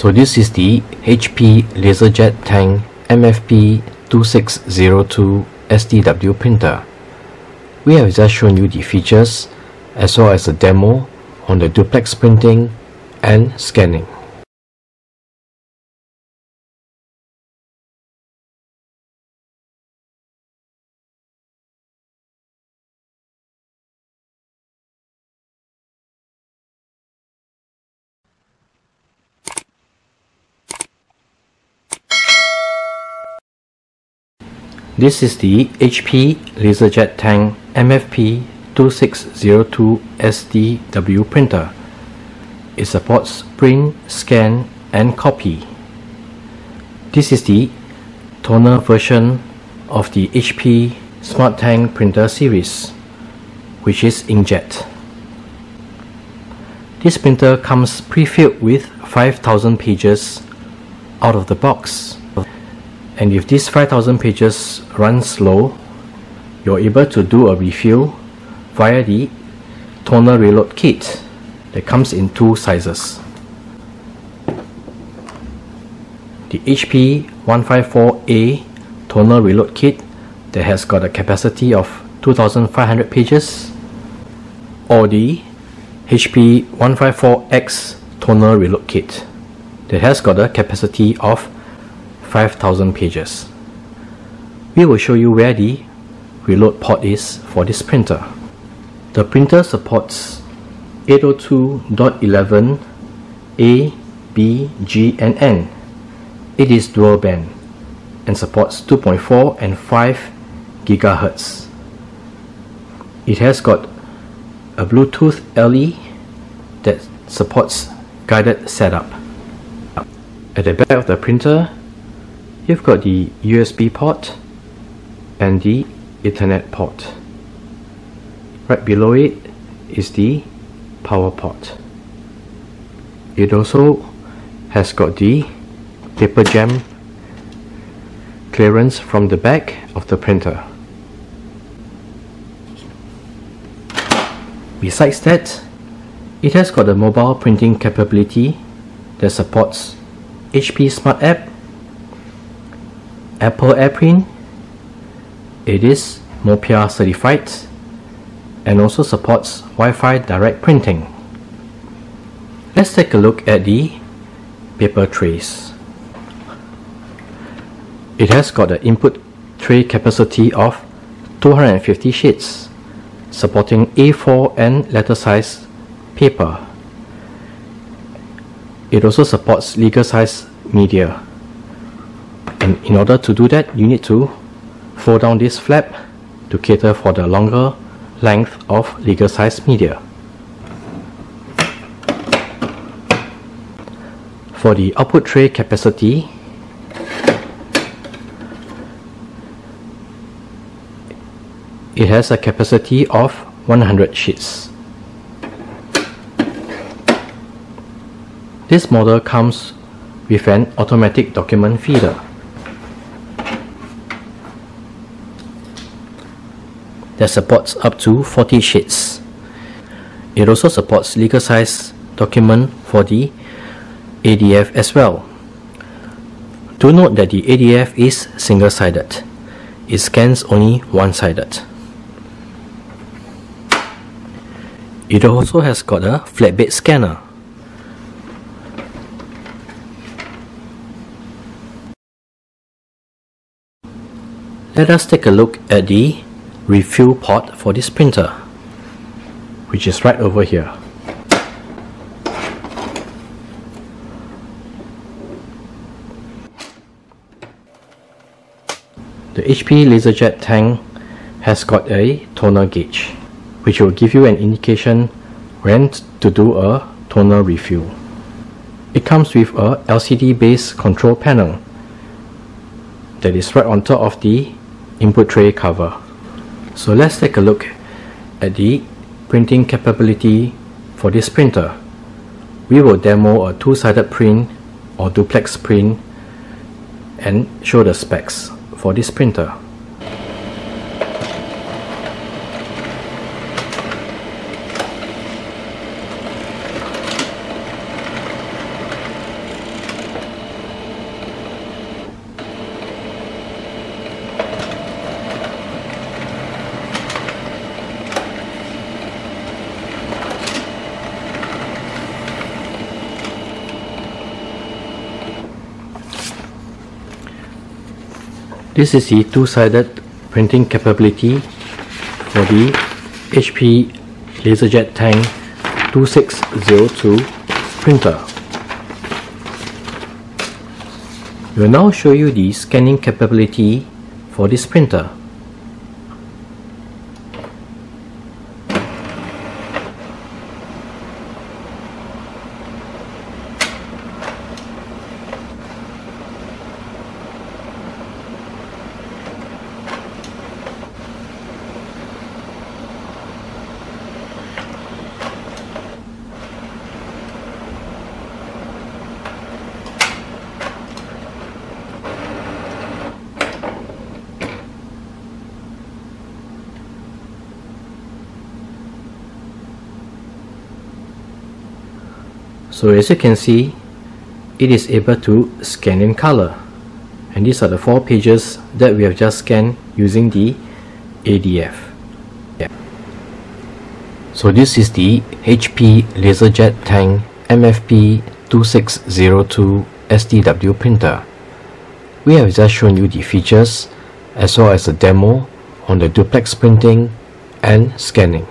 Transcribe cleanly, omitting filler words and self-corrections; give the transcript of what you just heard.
So this is the HP LaserJet Tank MFP 2602 SDW printer. We have just shown you the features as well as a demo on the duplex printing and scanning. This is the HP LaserJet Tank MFP 2602 SDW printer. It supports print, scan and copy. This is the toner version of the HP Smart Tank printer series, which is inkjet. This printer comes pre-filled with 5,000 pages out of the box. And if these 5,000 pages run slow, you're able to do a refill via the toner reload kit that comes in two sizes. The HP 154A toner reload kit that has got a capacity of 2,500 pages, or the HP 154X toner reload kit that has got a capacity of 5,000 pages. We will show you where the reload port is for this printer. The printer supports 802.11 A, B, G and N. It is dual band and supports 2.4 and 5 GHz. It has got a Bluetooth LE that supports guided setup. At the back of the printer, you've got the USB port and the Ethernet port. Right below it is the power port. It also has got the paper jam clearance from the back of the printer. Besides that, it has got a mobile printing capability that supports HP Smart App, Apple AirPrint. It is MOPIA certified and also supports Wi-Fi direct printing. Let's take a look at the paper trays. It has got an input tray capacity of 250 sheets, supporting A4 and letter size paper. It also supports legal size media. And in order to do that, you need to fold down this flap to cater for the longer length of legal size media. For the output tray capacity, it has a capacity of 100 sheets. This model comes with an automatic document feeder that supports up to 40 sheets. It also supports legal size document for the ADF as well. Do note that the ADF is single-sided. It scans only one-sided. It also has got a flatbed scanner. Let us take a look at the refill port for this printer, which is right over here. The HP LaserJet Tank has got a toner gauge, which will give you an indication when to do a toner refill. It comes with a LCD based control panel that is right on top of the input tray cover. So let's take a look at the printing capability for this printer. We will demo a two-sided print or duplex print and show the specs for this printer. This is the two-sided printing capability for the HP LaserJet Tank 2602 printer. We will now show you the scanning capability for this printer. So as you can see, it is able to scan in color, and these are the 4 pages that we have just scanned using the ADF. So this is the HP LaserJet Tank MFP 2602 STW printer. We have just shown you the features as well as a demo on the duplex printing and scanning.